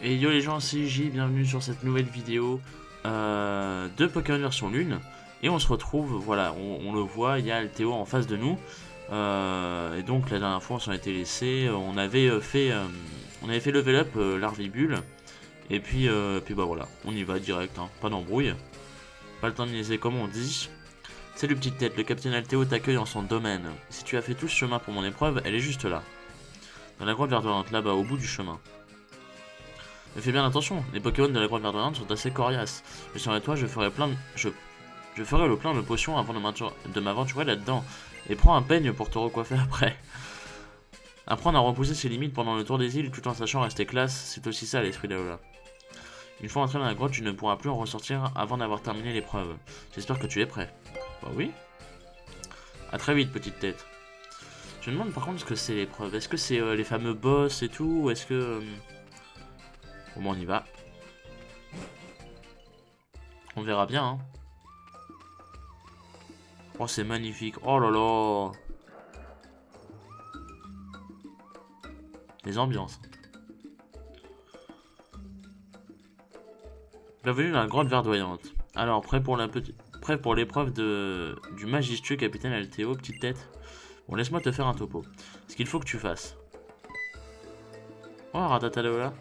Et yo les gens, c'est J, bienvenue sur cette nouvelle vidéo de Pokémon version lune. Et on se retrouve, voilà, on le voit, il y a Althéo en face de nous. Et donc la dernière fois on s'en était laissé, on avait fait level up l'Arvibule. Et puis bah voilà, on y va direct, hein, pas d'embrouille. Pas le temps de niaiser comme on dit. Salut petite tête, le capitaine Althéo t'accueille en son domaine. Si tu as fait tout ce chemin pour mon épreuve, elle est juste là. Dans la grotte verdoyante, là-bas, au bout du chemin. Mais fais bien attention, les Pokémon de la grotte verdoyante sont assez coriaces. Je serai toi, je ferai je ferai le plein de potions avant de m'aventurer là-dedans. Et prends un peigne pour te recoiffer après. Apprendre à repousser ses limites pendant le tour des îles tout en sachant rester classe, c'est aussi ça l'esprit d'Alola. Une fois entré dans la grotte, tu ne pourras plus en ressortir avant d'avoir terminé l'épreuve. J'espère que tu es prêt. Bah oui. A très vite, petite tête. Je me demande par contre ce que c'est l'épreuve. Est-ce que c'est les fameux boss et tout, ou est-ce que... Bon, bah, on y va. On verra bien, hein. Oh, c'est magnifique. Oh là là. Les ambiances. Bienvenue dans la grotte verdoyante. Alors, prêt pour l'épreuve du majestueux capitaine Althéo, petite tête. Bon, laisse-moi te faire un topo. Ce qu'il faut que tu fasses. Oh, Ratatalaola.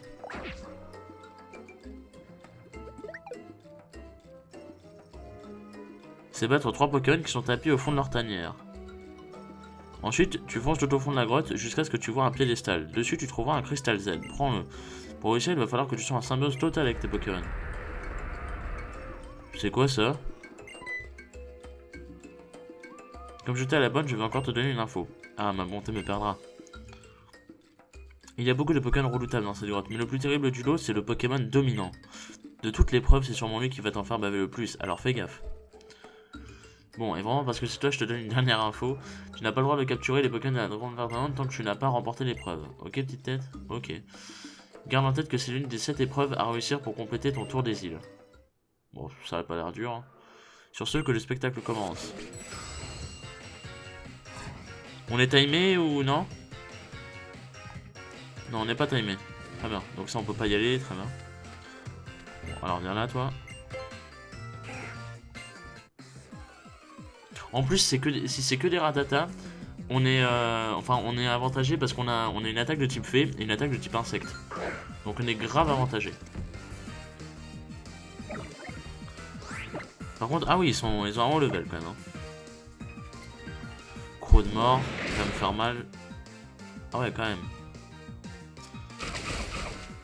C'est battre 3 Pokémon qui sont tapis au fond de leur tanière. Ensuite, tu fonces tout au fond de la grotte jusqu'à ce que tu vois un piédestal. Dessus, tu trouveras un cristal Z. Prends-le. Pour réussir, il va falloir que tu sois en symbiose totale avec tes Pokémon. C'est quoi ça? Comme j'étais à la bonne, je vais encore te donner une info. Ah, ma bonté me perdra. Il y a beaucoup de Pokémon redoutables dans cette grotte, mais le plus terrible du lot, c'est le Pokémon dominant. De toutes les preuves, c'est sûrement lui qui va t'en faire baver le plus, alors fais gaffe. Bon, et vraiment, parce que c'est toi, je te donne une dernière info. Tu n'as pas le droit de capturer les Pokémon de la Grande Verdante tant que tu n'as pas remporté l'épreuve. Ok, petite tête? Ok. Garde en tête que c'est l'une des 7 épreuves à réussir pour compléter ton tour des îles. Bon, ça n'a pas l'air dur, hein. Sur ce, que le spectacle commence. On est timé ou non? Non, on n'est pas timé. Très bien. Donc ça, on peut pas y aller, très bien. Bon, alors viens là, toi. En plus, si c'est que des Rattata, on est avantagé parce on a une attaque de type fée et une attaque de type insecte. Donc on est grave avantagé. Par contre, ah oui, ils ont un haut level quand même. Hein. Croc de mort, ça va me faire mal. Ah ouais, quand même.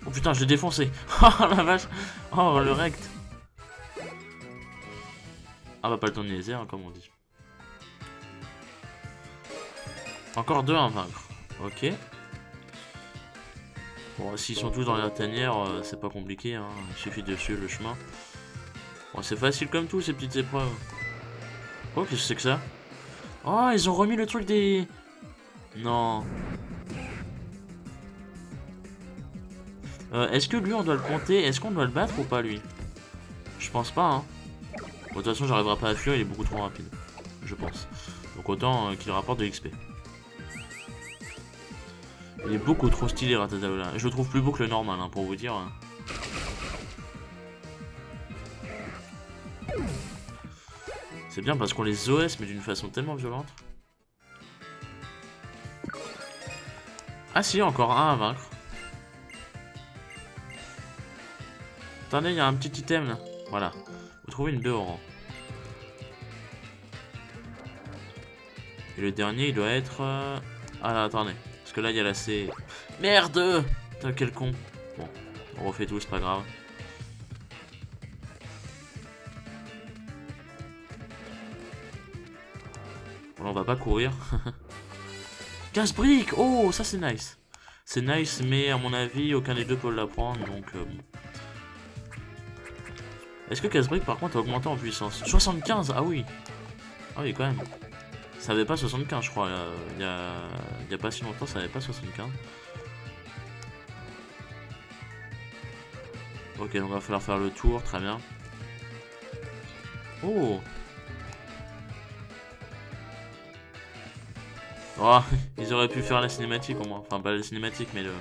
Oh putain, je l'ai défoncé. Oh la vache. Oh le rect. Ah bah pas le temps de niaiser, hein, comme on dit. Encore 2 à vaincre. Ok. Bon, s'ils sont tous dans la tanière, c'est pas compliqué, hein. Il suffit de suivre le chemin. Bon, c'est facile comme tout, ces petites épreuves. Oh, qu'est-ce que c'est que ça? Oh, ils ont remis le truc des... Non. Est-ce que lui, on doit le compter? Est-ce qu'on doit le battre ou pas, lui? Je pense pas, hein. Bon, de toute façon, j'arriverai pas à fuir, il est beaucoup trop rapide. Je pense. Donc autant qu'il rapporte de l'XP. Il est beaucoup trop stylé, Ratatouille. Je le trouve plus beau que le normal, hein, pour vous dire. C'est bien parce qu'on les OS, mais d'une façon tellement violente. Ah si, encore un à vaincre. Attendez, il y a un petit item là. Voilà. Vous trouvez une baie au rang. Et le dernier, il doit être... Ah là, attendez. Parce que là, il y a la C... Merde! Putain, quel con. Bon, on refait tout, c'est pas grave. Bon, là, on va pas courir. Casse-brique! Oh, ça c'est nice. C'est nice, mais à mon avis, aucun des deux peut l'apprendre, donc... Est-ce que Casse-brique, par contre, a augmenté en puissance? 75! Ah oui! Ah oui, quand même. Ça avait pas 75, je crois. Il y a pas si longtemps, ça avait pas 75. Ok, donc il va falloir faire le tour, très bien. Oh! Oh, ils auraient pu faire la cinématique au moins. Enfin, pas la cinématique, mais le...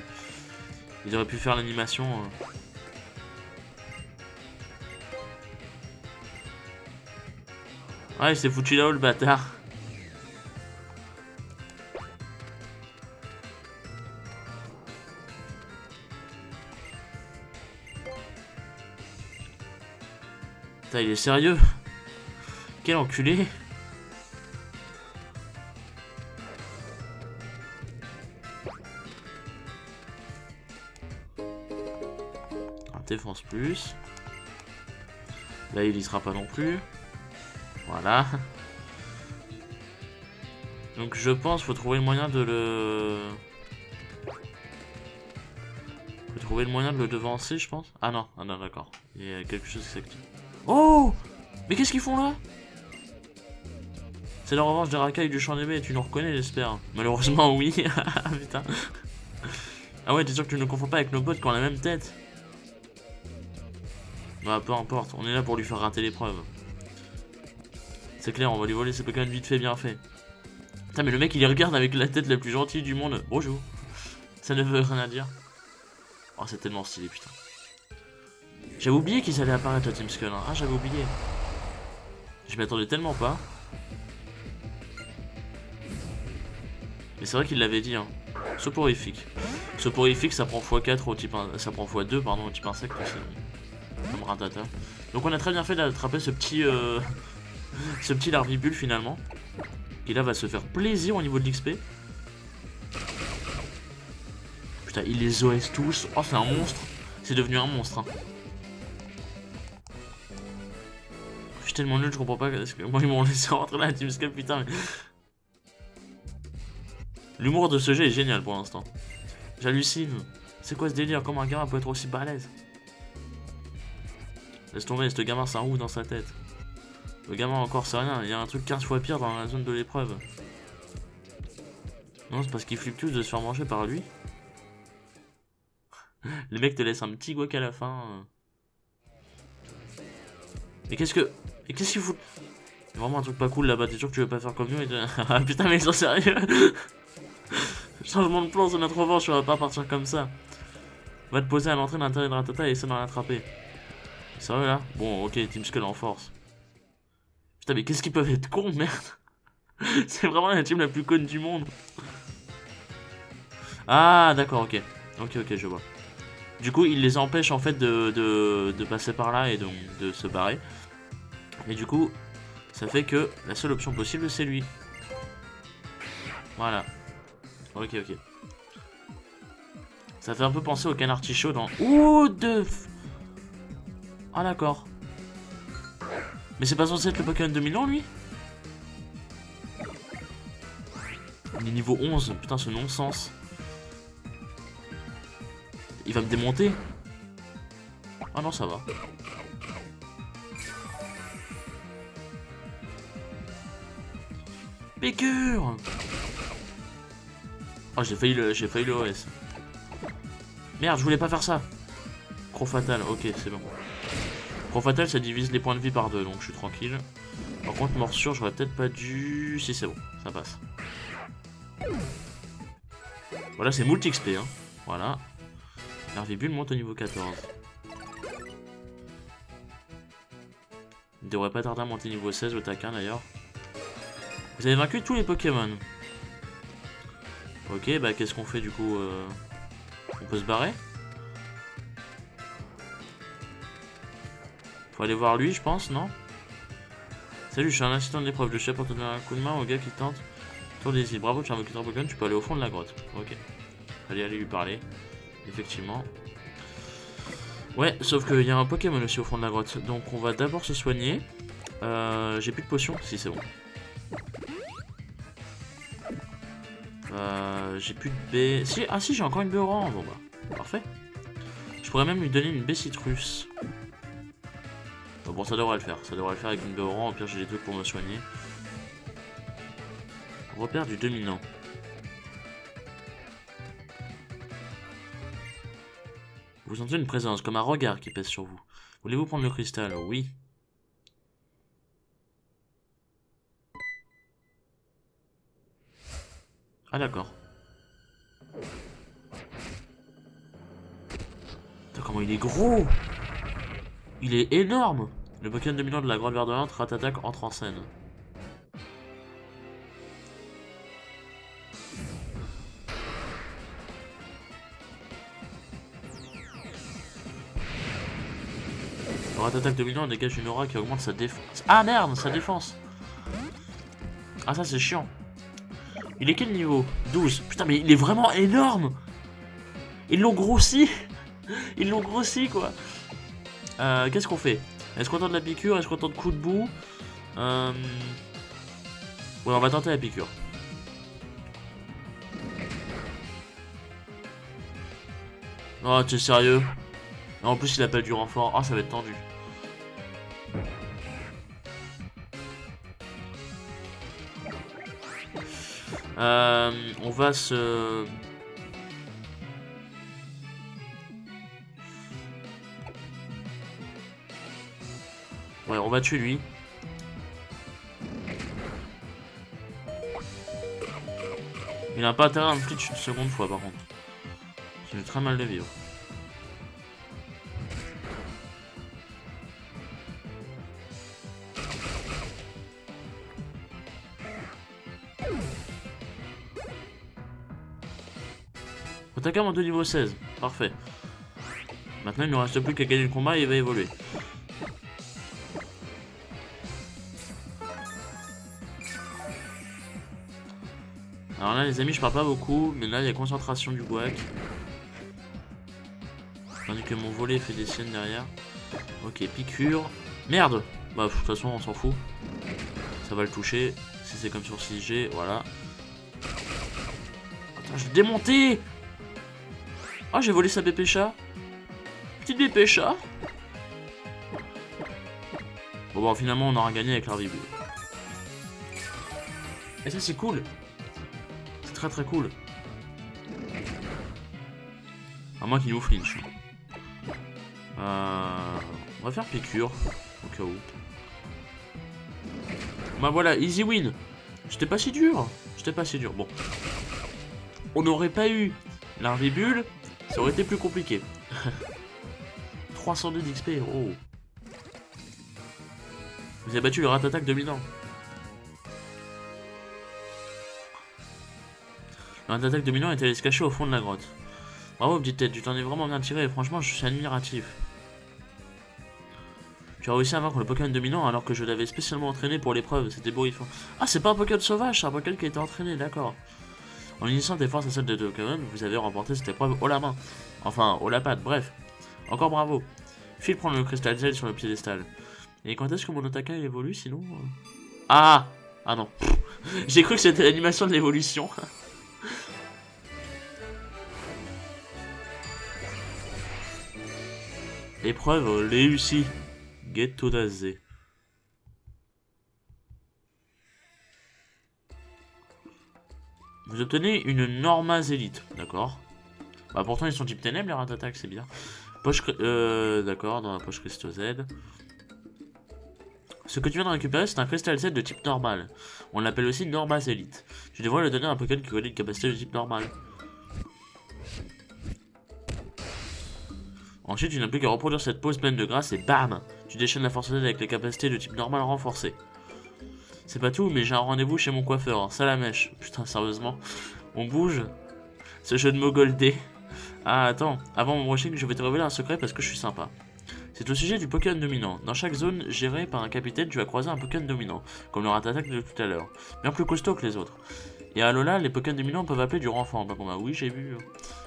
Ils auraient pu faire l'animation. Ouais, il s'est foutu là-haut le bâtard. Putain, il est sérieux? Quel enculé! Défense plus. Là, il y sera pas non plus. Voilà. Donc, je pense faut trouver le moyen de le... Faut trouver le moyen de le devancer, je pense. Ah non, d'accord. Il y a quelque chose qui s'active. Oh! Mais qu'est-ce qu'ils font là? C'est la revanche des racailles du champ d'aimé, tu nous reconnais, j'espère. Malheureusement, oui. Putain. Ah ouais, t'es sûr que tu ne confonds pas avec nos potes qui ont la même tête? Bah, peu importe, on est là pour lui faire rater l'épreuve. C'est clair, on va lui voler ses Pokémon vite fait, bien fait. Putain, mais le mec il les regarde avec la tête la plus gentille du monde. Bonjour. Ça ne veut rien à dire. Oh, c'est tellement stylé, putain. J'avais oublié qu'ils allaient apparaître à Team Skull. Hein. Ah, j'avais oublié. Je m'y attendais tellement pas. Mais c'est vrai qu'il l'avait dit. Hein. Soporifique. Soporifique, ça prend x4 au type... Ça prend x2, pardon, au type insecte aussi. Comme Rattata. Donc on a très bien fait d'attraper ce petit... ce petit larvibule finalement. Qui là va se faire plaisir au niveau de l'XP. Putain, il les OS tous. Oh, c'est un monstre. C'est devenu un monstre. Hein. Je suis tellement nul, je comprends pas. Parce que moi, ils m'ont laissé rentrer dans la Team Skull, putain. Mais... L'humour de ce jeu est génial pour l'instant. J'hallucine. C'est quoi ce délire? Comment un gamin peut être aussi balèze? Laisse tomber, ce gamin, c'est un ouf dans sa tête. Le gamin encore, c'est rien. Il y a un truc 15 fois pire dans la zone de l'épreuve. Non, c'est parce qu'ils flippent tous de se faire manger par lui. Le mec te laisse un petit guac à la fin. Mais qu'est-ce que... Mais qu'est-ce qu'il fout? Vraiment un truc pas cool là-bas, t'es sûr que tu veux pas faire comme nous et Ah putain, mais ils sont sérieux. Changement de plan, c'est notre revanche, on va pas partir comme ça. Va te poser à l'entrée de l'intérieur de Rattata et essaie d'en l'attraper. Sérieux là? Bon, ok, Team Skull en force. Putain, mais qu'est-ce qu'ils peuvent être cons, merde. C'est vraiment la team la plus conne du monde. Ah, d'accord, ok. Ok, je vois. Du coup, il les empêche en fait de passer par là et donc de se barrer. Et du coup, ça fait que la seule option possible, c'est lui. Voilà. Ok. Ça fait un peu penser au canard tichot dans... Ouh, Ah, d'accord. Mais c'est pas censé être le Pokémon 2000 ans, lui? Il est niveau 11. Putain, ce non-sens. Il va me démonter? Ah non, ça va. Piqûre! Oh, j'ai failli le OS. Merde, je voulais pas faire ça. Croc fatal, ok, c'est bon. Croc fatal, ça divise les points de vie par deux, donc je suis tranquille. Par contre, morsure, j'aurais peut-être pas dû... Si, c'est bon, ça passe. Voilà, c'est multi XP, hein. Voilà. Larvibule monte au niveau 14. Il devrait pas tarder à monter niveau 16 au taquin d'ailleurs. Vous avez vaincu tous les Pokémon. Ok, bah qu'est-ce qu'on fait du coup On peut se barrer? Faut aller voir lui, je pense, non? Salut, je suis un assistant d'épreuve. Je suis là pour te donner un coup de main au gars qui tente tour des îles. Bravo, tu es un invocateur Pokémon, tu peux aller au fond de la grotte. Ok. Allez lui parler. Effectivement. Ouais, sauf qu'il y a un Pokémon aussi au fond de la grotte. Donc on va d'abord se soigner. J'ai plus de potions. Si, c'est bon. J'ai plus de baie. Si, ah si, j'ai encore une baie orange. Bon bah, parfait. Je pourrais même lui donner une baie citrus. Bon, ça devrait le faire. Ça devrait le faire avec une baie orange. Au pire, j'ai des trucs pour me soigner. Repère du dominant. Vous sentez une présence, comme un regard qui pèse sur vous. Voulez-vous prendre le cristal? Oui. Ah d'accord. comment il est gros! Il est énorme! Le Pokémon dominant de la grotte verdolente Ratatak entre en scène. Le Ratatak dominant dégage une aura qui augmente sa défense. Ah merde, sa défense! Ah ça c'est chiant. Il est quel niveau? 12. Putain mais il est vraiment énorme! Ils l'ont grossi! Ils l'ont grossi quoi! Qu'est-ce qu'on fait? Est-ce qu'on tente la piqûre? Est-ce qu'on tente coup de boue? Ouais, on va tenter la piqûre. Oh, t'es sérieux? En plus, il appelle du renfort. Ah, ça va être tendu. On va se... Ouais, on va tuer lui. Il n'a pas intérêt à me flitch une seconde fois par contre. J'ai très mal de vivre. Otakam de niveau 16, parfait. Maintenant il ne reste plus qu'à gagner le combat et il va évoluer. Alors là les amis je parle pas beaucoup, mais là il y a concentration du guac. Tandis que mon volet fait des siennes derrière. Ok, piqûre. Merde! Bah de toute façon on s'en fout. Ça va le toucher. Si c'est comme sur 6G, voilà. Attends, je l'ai démonté! Ah, j'ai volé sa bébé chat. Petite bébé chat. Bon, bah, finalement, on aura gagné avec l'arbitre. Et ça, c'est cool. C'est très très cool. À moins qu'il nous flinch. On va faire piqûre. Au cas où. Bah voilà, easy win. C'était pas si dur. C'était pas si dur. Bon. On n'aurait pas eu l'arvibule. Ça aurait été plus compliqué. 302 d'XP, oh. Vous avez battu le Ratatak dominant. Le Ratatak dominant était allé se cacher au fond de la grotte. Bravo petite tête, tu t'en es vraiment bien tiré et franchement je suis admiratif. Tu as réussi à vaincre le Pokémon dominant alors que je l'avais spécialement entraîné pour l'épreuve, c'était beau. Ah c'est pas un Pokémon sauvage, c'est un Pokémon qui a été entraîné, d'accord. En unissant tes forces à celles de Pokémon, vous avez remporté cette épreuve haut la main. Enfin, haut la patte, bref. Encore bravo. File prendre le cristal gel sur le piédestal. Et quand est-ce que mon Otaka évolue sinon Ah! Ah non. J'ai cru que c'était l'animation de l'évolution. Épreuve réussie. Ghetto d'Azé. Vous obtenez une Norma Zélite, d'accord. Bah pourtant ils sont type ténèbres les Ratatak, c'est bien. Poche, d'accord, dans la poche Crystal Z. Ce que tu viens de récupérer c'est un Crystal Z de type normal. On l'appelle aussi Norma Zélite. Tu devrais le donner à un Pokémon qui connaît une capacité de type normal. Ensuite tu n'as plus qu'à reproduire cette pose pleine de grâce et bam! Tu déchaînes la force Z avec les capacités de type normal renforcées. C'est pas tout, mais j'ai un rendez-vous chez mon coiffeur, hein. Ça la mèche. Putain, sérieusement. On bouge. Ce jeu de mots goldé. Ah, attends. Avant mon brushing, je vais te révéler un secret parce que je suis sympa. C'est au sujet du Pokémon dominant. Dans chaque zone gérée par un capitaine, tu vas croiser un Pokémon dominant, comme le Ratatak de tout à l'heure. Bien plus costaud que les autres. Et à Alola, les Pokémon dominants peuvent appeler du renfort. Bah, oui, j'ai vu.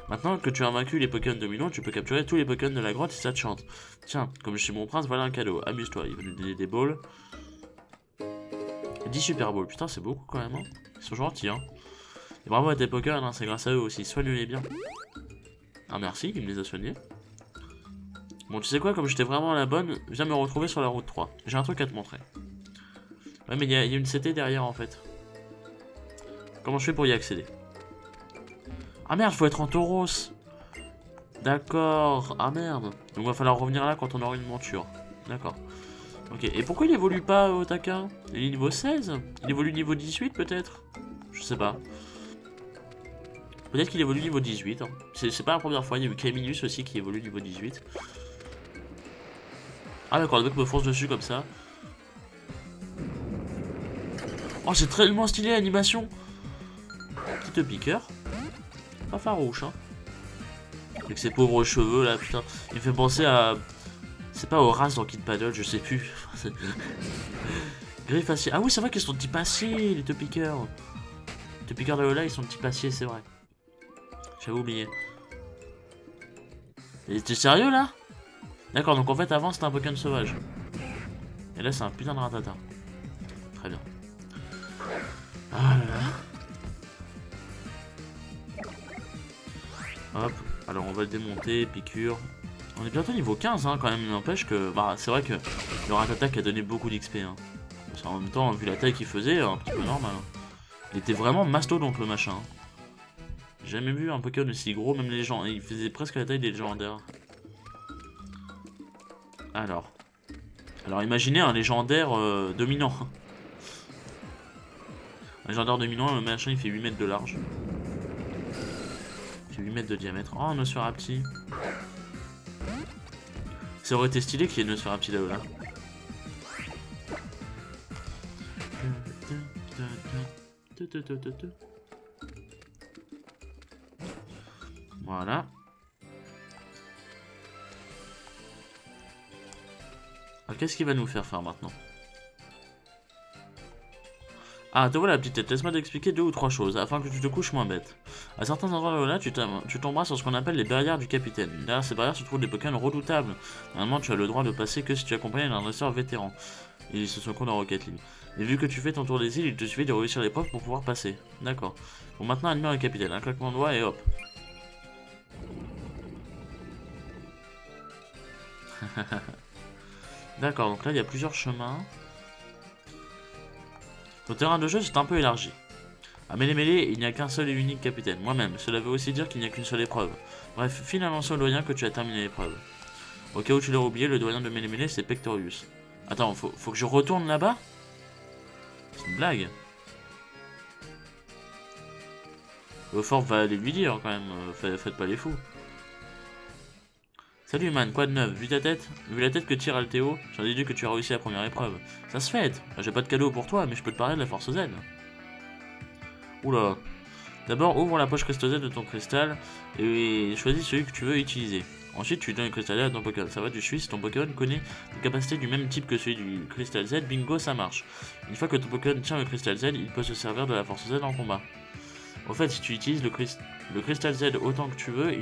Maintenant que tu as vaincu les Pokémon dominants, tu peux capturer tous les Pokémon de la grotte si ça te chante. Tiens, comme je suis mon prince, voilà un cadeau. Amuse-toi. Il va nous donner des balls. 10 Super Balls, putain c'est beaucoup quand même, hein. Ils sont gentils, hein. Et bravo à tes Pokémon, hein, c'est grâce à eux aussi, soigne-les bien. Ah merci, il me les a soignés. Bon tu sais quoi, comme j'étais vraiment à la bonne, viens me retrouver sur la route 3. J'ai un truc à te montrer. Ouais mais il y a une CT derrière en fait. Comment je fais pour y accéder? Ah merde, faut être en Tauros. D'accord, ah merde. Donc va falloir revenir là quand on aura une monture. D'accord. Ok, et pourquoi il évolue pas Otaka? Il est niveau 16? Il évolue niveau 18 peut-être? Je sais pas. Peut-être qu'il évolue niveau 18. Hein. C'est pas la première fois, il y a eu Camillus aussi qui évolue niveau 18. Ah d'accord, le mec me fonce dessus comme ça. Oh, c'est tellement stylé l'animation. Petite piqueur. Pas farouche, hein. Avec ses pauvres cheveux là, putain. Il me fait penser à... C'est pas Horace dans Kid Paddle, je sais plus. Griffe acier. Ah oui, c'est vrai qu'ils sont petits passiers, les Topiqueurs. Les Topiqueurs de Lola, ils sont petits passiers, c'est vrai. J'avais oublié. Et t'es sérieux là? D'accord, donc en fait avant c'était un Pokémon sauvage. Et là c'est un putain de ratata. Très bien. Ah là là. Hop, alors on va le démonter, piqûre. On est bientôt niveau 15 hein, quand même, n'empêche que... Bah c'est vrai que le ratata a donné beaucoup d'XP. Hein. En même temps, vu la taille qu'il faisait, un petit peu normal. Hein. Il était vraiment mastodonte le machin. J'ai jamais vu un Pokémon aussi gros, même les gens. Il faisait presque la taille des légendaires. Alors imaginez un légendaire dominant. Un légendaire dominant, le machin il fait 8 mètres de large. Il fait 8 mètres de diamètre. Oh, un Nosferapti. Ça aurait été stylé qu'il y ait un Nosferapti là-haut. Voilà. Alors qu'est-ce qu'il va nous faire maintenant? Ah, te voilà la petite tête, laisse-moi t'expliquer 2 ou 3 choses, afin que tu te couches moins bête. À certains endroits là, tu tomberas sur ce qu'on appelle les barrières du capitaine. Derrière ces barrières se trouvent des Pokémon redoutables. Normalement, tu as le droit de passer que si tu accompagnes un dresseur vétéran. Et ce sont cours dans Rocket League. Et vu que tu fais ton tour des îles, il te suffit de réussir l'épreuve pour pouvoir passer. D'accord. Bon, maintenant, admire le capitaine. Un claquement de doigts et hop. D'accord, donc là, il y a plusieurs chemins. Le terrain de jeu s'est un peu élargi. À Mêlée-Mêlée, il n'y a qu'un seul et unique capitaine, moi-même. Cela veut aussi dire qu'il n'y a qu'une seule épreuve. Bref, file annoncer au doyen que tu as terminé l'épreuve. Au cas où tu l'aurais oublié, le doyen de Mêlée-Mêlée, c'est Pectorius. Attends, faut que je retourne là-bas? C'est une blague. Fort va aller lui dire quand même, faites pas les fous. Salut man, quoi de neuf? Vu la tête que tire Altéo, j'en déduis que tu as réussi la première épreuve. Ça se fait. J'ai pas de cadeau pour toi, mais je peux te parler de la force Z. Oula. D'abord, ouvre la poche Crystal Z de ton cristal et choisis celui que tu veux utiliser. Ensuite, tu donnes le cristal Z à ton Pokémon. Ça va du Suisse, ton Pokémon connaît des capacités du même type que celui du cristal Z. Bingo, ça marche. Une fois que ton Pokémon tient le cristal Z, il peut se servir de la force Z en combat. En fait, si tu utilises le cristal Z autant que tu veux,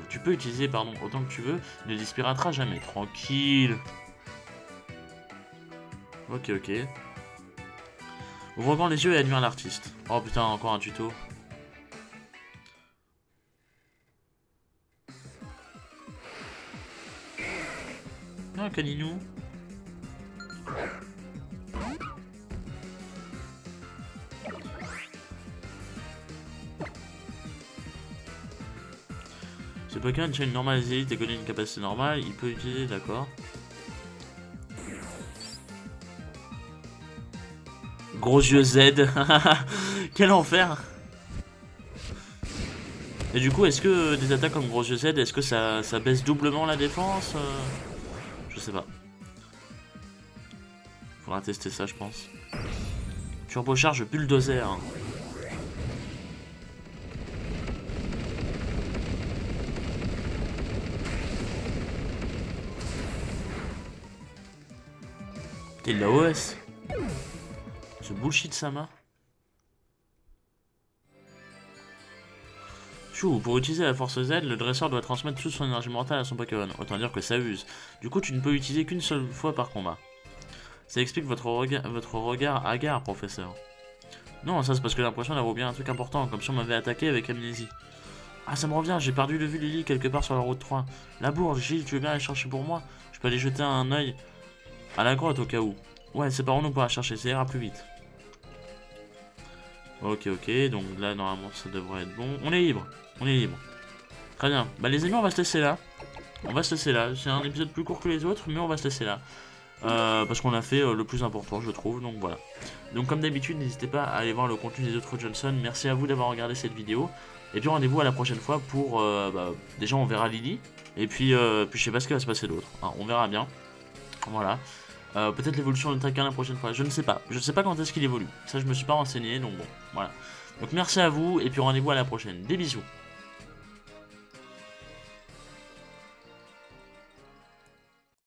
tu peux utiliser autant que tu veux, il ne disparaîtra jamais. Tranquille. Ok. Ouvre grand les yeux et admire l'artiste. Oh putain, encore un tuto. Ah, Caninou. Ce Pokémon tient une normale élite et connaît une capacité normale, il peut utiliser, d'accord. Gros yeux Z. Quel enfer. Et du coup, est-ce que des attaques comme gros yeux Z, est-ce que ça baisse doublement la défense? Je sais pas. Faudra tester ça, je pense. Turbocharge bulldozer. T'es de la OS. Ce bullshit Sama. Chou, pour utiliser la force Z, le dresseur doit transmettre toute son énergie mentale à son Pokémon. Autant dire que ça use. Du coup, tu ne peux l'utiliser qu'une seule fois par combat. Ça explique votre regard hagard, professeur. Non, ça c'est parce que j'ai l'impression d'avoir oublié un truc important, comme si on m'avait attaqué avec amnésie. Ah, ça me revient, j'ai perdu de vue Lily quelque part sur la route 3. La bourge, Gilles, tu veux bien aller chercher pour moi? Je peux aller jeter un œil à la grotte au cas où. Ouais, séparons-nous pour la chercher, ça ira plus vite. Ok, donc là, normalement, ça devrait être bon. On est libre. Très bien. Bah, les amis, on va se laisser là. C'est un épisode plus court que les autres, mais on va se laisser là. Parce qu'on a fait le plus important, je trouve, donc voilà. Donc comme d'habitude, n'hésitez pas à aller voir le contenu des autres Johnson. Merci à vous d'avoir regardé cette vidéo. Et puis rendez-vous à la prochaine fois pour... déjà on verra Lily. Et puis je sais pas ce qui va se passer d'autre. Hein, on verra bien. Voilà. Peut-être l'évolution de Taquin la prochaine fois. Je ne sais pas. Je ne sais pas quand est-ce qu'il évolue. Ça je me suis pas renseigné. Donc bon. Voilà. Donc merci à vous. Et puis rendez-vous à la prochaine. Des bisous.